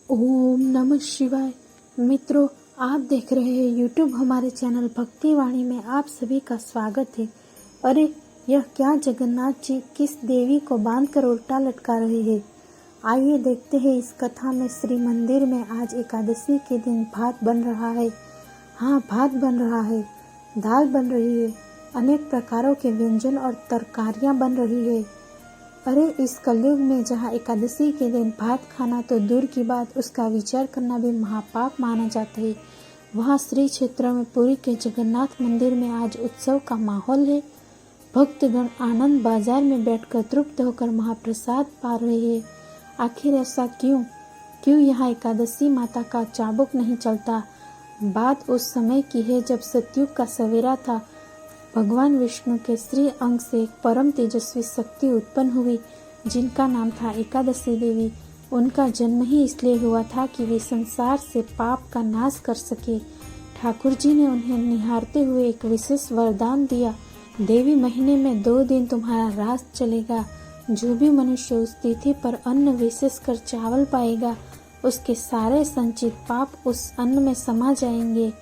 ओम नमः शिवाय। मित्रों, आप देख रहे हैं यूट्यूब हमारे चैनल भक्ति वाणी में आप सभी का स्वागत है। अरे यह क्या, जगन्नाथ जी किस देवी को बांधकर उल्टा लटका रहे हैं। आइए देखते हैं इस कथा में। श्री मंदिर में आज एकादशी के दिन भात बन रहा है। हाँ, भात बन रहा है, दाल बन रही है, अनेक प्रकारों के व्यंजन और तरकारियां बन रही है। अरे इस कलयुग में जहाँ एकादशी के दिन भात खाना तो दूर की बात, उसका विचार करना भी महापाप माना जाता है। वहाँ श्री क्षेत्र में पुरी के जगन्नाथ मंदिर में आज उत्सव का माहौल है। भक्तगण आनंद बाजार में बैठकर तृप्त होकर महाप्रसाद पा रहे हैं। आखिर ऐसा क्यों यहाँ एकादशी माता का चाबुक नहीं चलता। बात उस समय की है जब सतयुग का सवेरा था। भगवान विष्णु के श्री अंग से एक परम तेजस्वी शक्ति उत्पन्न हुई, जिनका नाम था एकादशी देवी। उनका जन्म ही इसलिए हुआ था कि वे संसार से पाप का नाश कर सके। ठाकुर जी ने उन्हें निहारते हुए एक विशेष वरदान दिया, देवी महीने में 2 दिन तुम्हारा राज चलेगा। जो भी मनुष्य उस तिथि पर अन्न विशेष कर चावल पाएगा, उसके सारे संचित पाप उस अन्न में समा जाएंगे,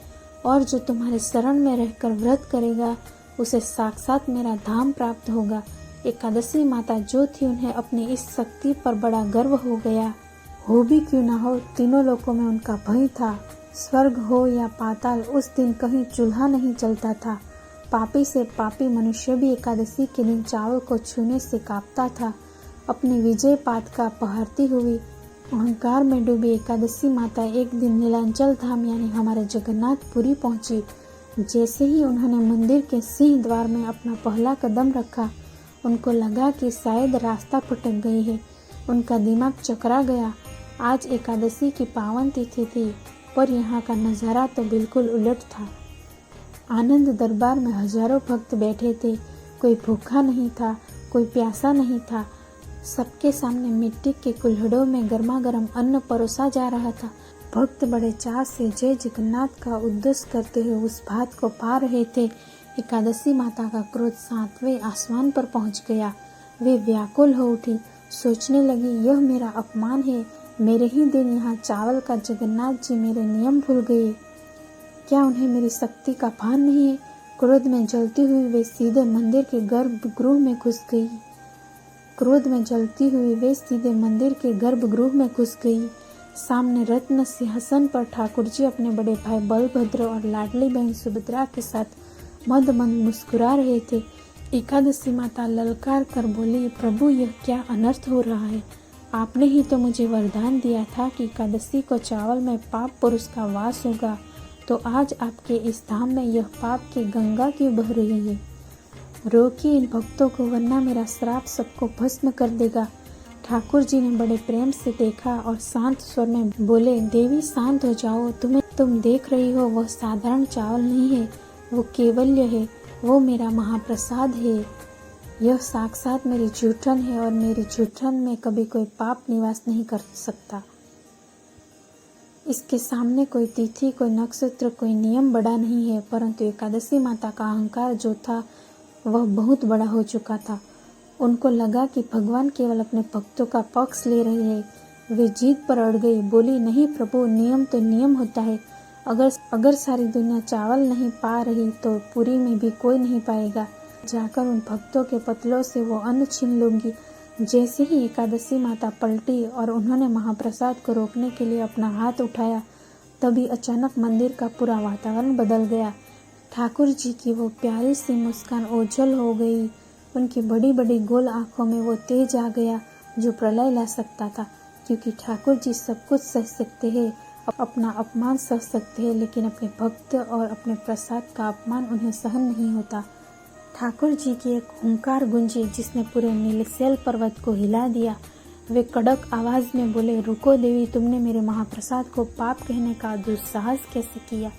और जो तुम्हारे शरण में रहकर व्रत करेगा उसे साक्षात मेरा धाम प्राप्त होगा। एकादशी माता जो थी, उन्हें अपनी इस शक्ति पर बड़ा गर्व हो गया। हो भी क्यों ना हो, तीनों लोकों में उनका भय था। स्वर्ग हो या पाताल, उस दिन कहीं चूल्हा नहीं चलता था। पापी से पापी मनुष्य भी एकादशी के दिन चावल को छूने से कांपता था। अपनी विजय पातका पहरती हुई अहंकार में डूबी एकादशी माता एक दिन नीलांचल धाम यानी हमारे जगन्नाथपुरी पहुंची। जैसे ही उन्होंने मंदिर के सिंह द्वार में अपना पहला कदम रखा, उनको लगा कि शायद रास्ता भटक गई है। उनका दिमाग चकरा गया। आज एकादशी की पावन तिथि थी, पर यहाँ का नज़ारा तो बिल्कुल उलट था। आनंद दरबार में हजारों भक्त बैठे थे। कोई भूखा नहीं था, कोई प्यासा नहीं था। सबके सामने मिट्टी के कुल्हड़ों में गर्मा गर्म अन्न परोसा जा रहा था। भक्त बड़े चाव से जय जगन्नाथ का उद्देश करते हुए उस भात को पा रहे थे। एकादशी माता का क्रोध 7वें आसमान पर पहुंच गया। वे व्याकुल हो उठी, सोचने लगी, यह मेरा अपमान है। मेरे ही दिन यहाँ चावल का जगन्नाथ जी मेरे नियम भूल गए। क्या उन्हें मेरी शक्ति का भान नहीं है। क्रोध में जलती हुई वे सीधे मंदिर के गर्भगृह में घुस गई। सामने रत्न सिंहासन पर ठाकुर जी अपने बड़े भाई बलभद्र और लाडली बहन सुभद्रा के साथ मंद मंद मुस्कुरा रहे थे। एकादशी माता ललकार कर बोली, प्रभु यह क्या अनर्थ हो रहा है। आपने ही तो मुझे वरदान दिया था कि एकादशी को चावल में पाप पुरुष का वास होगा, तो आज आपके इस धाम में यह पाप की गंगा क्यों बह रही है। रोकिए इन भक्तों को, वरना मेरा श्राप सबको भस्म कर देगा। ठाकुर जी ने बड़े प्रेम से देखा और शांत स्वर में बोले, देवी शांत हो जाओ। तुम देख रही हो, वह साधारण चावल नहीं है, वो केवल्य है, वो मेरा महाप्रसाद है। यह साक्षात मेरी जूठन है, और मेरी जूठन में कभी कोई पाप निवास नहीं कर सकता। इसके सामने कोई तिथि, कोई नक्षत्र, कोई नियम बड़ा नहीं है, परंतु एकादशी माता का अहंकार जो था वह बहुत बड़ा हो चुका था। उनको लगा कि भगवान केवल अपने भक्तों का पक्ष ले रहे हैं। वे जीत पर अड़ गई, बोली, नहीं प्रभु, नियम तो नियम होता है। अगर सारी दुनिया चावल नहीं पा रही तो पुरी में भी कोई नहीं पाएगा। जाकर उन भक्तों के पतलों से वो अन्न छीन लूंगी। जैसे ही एकादशी माता पलटी और उन्होंने महाप्रसाद को रोकने के लिए अपना हाथ उठाया, तभी अचानक मंदिर का पूरा वातावरण बदल गया। ठाकुर जी की वो प्यारी सी मुस्कान ओझल हो गई। उनकी बड़ी बड़ी गोल आंखों में वो तेज आ गया जो प्रलय ला सकता था, क्योंकि ठाकुर जी सब कुछ सह सकते हैं, अपना अपमान सह सकते हैं, लेकिन अपने भक्त और अपने प्रसाद का अपमान उन्हें सहन नहीं होता। ठाकुर जी की एक हुंकार गूंजी जिसने पूरे नीलशैल पर्वत को हिला दिया। वे कड़क आवाज में बोले, रुको देवी, तुमने मेरे महाप्रसाद को पाप कहने का दुस्साहस कैसे किया।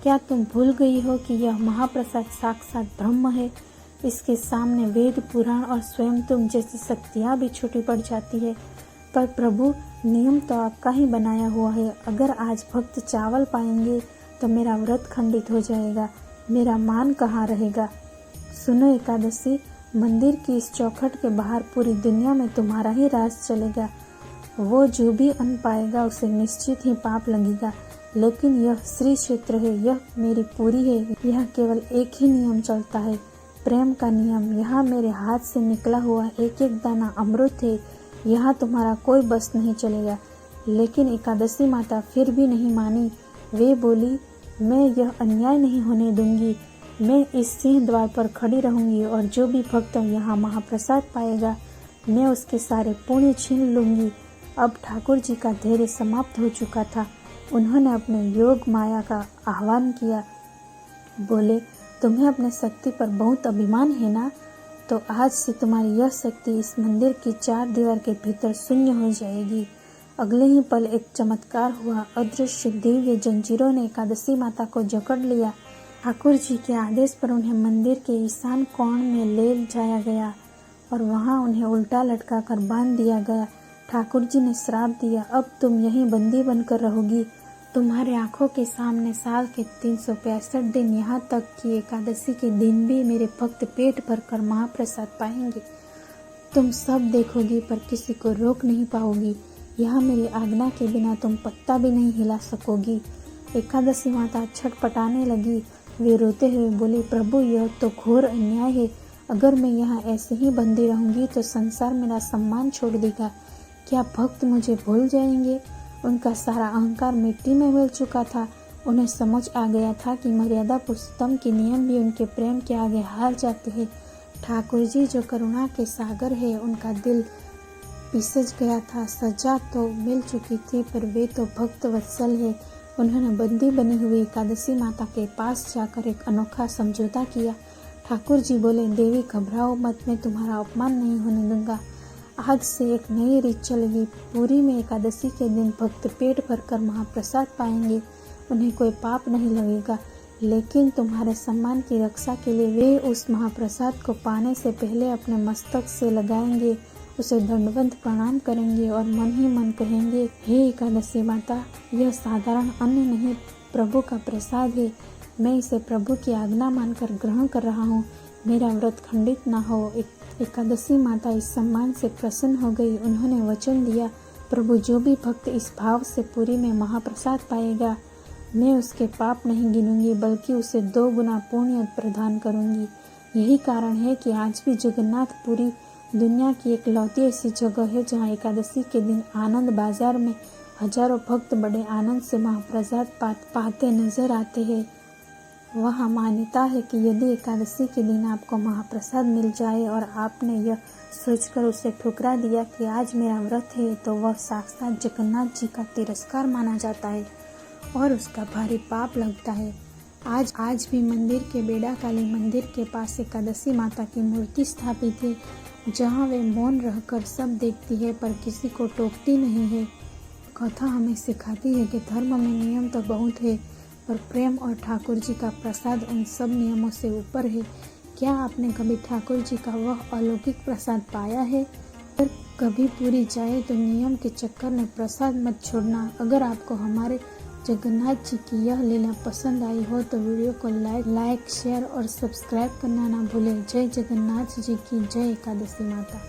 क्या तुम भूल गई हो कि यह महाप्रसाद साक्षात ब्रह्म है। इसके सामने वेद पुराण और स्वयं तुम जैसी शक्तियाँ भी छोटी पड़ जाती है। पर प्रभु, नियम तो आपका ही बनाया हुआ है। अगर आज भक्त चावल पाएंगे तो मेरा व्रत खंडित हो जाएगा, मेरा मान कहाँ रहेगा। सुनो एकादशी, मंदिर की इस चौखट के बाहर पूरी दुनिया में तुम्हारा ही राज चलेगा। वो जो भी अन्न पाएगा उसे निश्चित ही पाप लगेगा। लेकिन यह श्री क्षेत्र है, यह मेरी पूरी है, यह केवल एक ही नियम चलता है, प्रेम का नियम। यहाँ मेरे हाथ से निकला हुआ एक एक दाना अमृत है, यहाँ तुम्हारा कोई बस नहीं चलेगा। लेकिन एकादशी माता फिर भी नहीं मानी। वे बोली, मैं यह अन्याय नहीं होने दूंगी। मैं इस सिंह द्वार पर खड़ी रहूंगी और जो भी भक्त यहाँ महाप्रसाद पाएगा मैं उसके सारे पुण्य छीन लूंगी। अब ठाकुर जी का धैर्य समाप्त हो चुका था। उन्होंने अपने योग माया का आह्वान किया। बोले, तुम्हें अपने शक्ति पर बहुत अभिमान है ना? तो आज से तुम्हारी यह शक्ति इस मंदिर की 4 दीवार के भीतर शून्य हो जाएगी। अगले ही पल एक चमत्कार हुआ। अदृश्य दिव्य जंजीरों ने एकादशी माता को जकड़ लिया। ठाकुर जी के आदेश पर उन्हें मंदिर के ईशान कोण में ले जाया गया और वहां उन्हें उल्टा लटका कर बांध दिया गया। ठाकुर जी ने श्राप दिया, अब तुम यहीं बंदी बनकर रहोगी। तुम्हारे आंखों के सामने साल के 365 दिन, यहाँ तक कि एकादशी के दिन भी मेरे भक्त पेट भरकर महाप्रसाद पाएंगे। तुम सब देखोगी पर किसी को रोक नहीं पाओगी। यहाँ मेरी आज्ञा के बिना तुम पत्ता भी नहीं हिला सकोगी। एकादशी माता छटपटाने लगी। वे रोते हुए बोले, प्रभु यह तो घोर अन्याय है। अगर मैं यहाँ ऐसे ही बंदी रहूंगी तो संसार मेरा सम्मान छोड़ देगा। क्या भक्त मुझे भूल जाएंगे? उनका सारा अहंकार मिट्टी में मिल चुका था। उन्हें समझ आ गया था कि मर्यादा पुरुषोत्तम के नियम भी उनके प्रेम के आगे हार जाते हैं। ठाकुर जी जो करुणा के सागर है, उनका दिल पिसज गया था। सजा तो मिल चुकी थी पर वे तो भक्त वत्सल है। उन्होंने बंदी बनी हुई एकादशी माता के पास जाकर एक अनोखा समझौता किया। ठाकुर जी बोले, देवी घबराओ मत, मैं तुम्हारा अपमान नहीं होने दूंगा। आज से एक नई रीत चलेगी। पूरी में एकादशी के दिन भक्त पेट भरकर महाप्रसाद पाएंगे, उन्हें कोई पाप नहीं लगेगा। लेकिन तुम्हारे सम्मान की रक्षा के लिए वे उस महाप्रसाद को पाने से पहले अपने मस्तक से लगाएंगे, उसे दंडवत प्रणाम करेंगे और मन ही मन कहेंगे, हे एकादशी माता, यह साधारण अन्न नहीं, प्रभु का प्रसाद है। मैं इसे प्रभु की आज्ञा मानकर ग्रहण कर रहा हूँ। मेरा व्रत खंडित न हो। एकादशी माता इस सम्मान से प्रसन्न हो गई। उन्होंने वचन दिया, प्रभु जो भी भक्त इस भाव से पूरी में महाप्रसाद पाएगा, मैं उसके पाप नहीं गिनूंगी बल्कि उसे 2 गुना पुण्य प्रदान करूंगी। यही कारण है कि आज भी जगन्नाथ पुरी दुनिया की एकलौती ऐसी जगह है जहाँ एकादशी के दिन आनंद बाजार में हजारों भक्त बड़े आनंद से महाप्रसाद पाते नजर आते हैं। वहाँ मान्यता है कि यदि एकादशी के दिन आपको महाप्रसाद मिल जाए और आपने यह सोचकर उसे ठुकरा दिया कि आज मेरा व्रत है, तो वह साक्षात जगन्नाथ जी का तिरस्कार माना जाता है और उसका भारी पाप लगता है। आज भी मंदिर के बेड़ा काली मंदिर के पास एकादशी माता की मूर्ति स्थापित है, जहाँ वे मौन रहकर सब देखती है पर किसी को टोकती नहीं है। कथा हमें सिखाती है कि धर्म में नियम तो बहुत है पर प्रेम और ठाकुर जी का प्रसाद उन सब नियमों से ऊपर है। क्या आपने कभी ठाकुर जी का वह अलौकिक प्रसाद पाया है? अगर कभी पूरी जाए तो नियम के चक्कर में प्रसाद मत छोड़ना। अगर आपको हमारे जगन्नाथ जी की यह लीला पसंद आई हो तो वीडियो को लाइक, शेयर और सब्सक्राइब करना ना भूलें। जय जगन्नाथ जी की जय। एकादशी माता।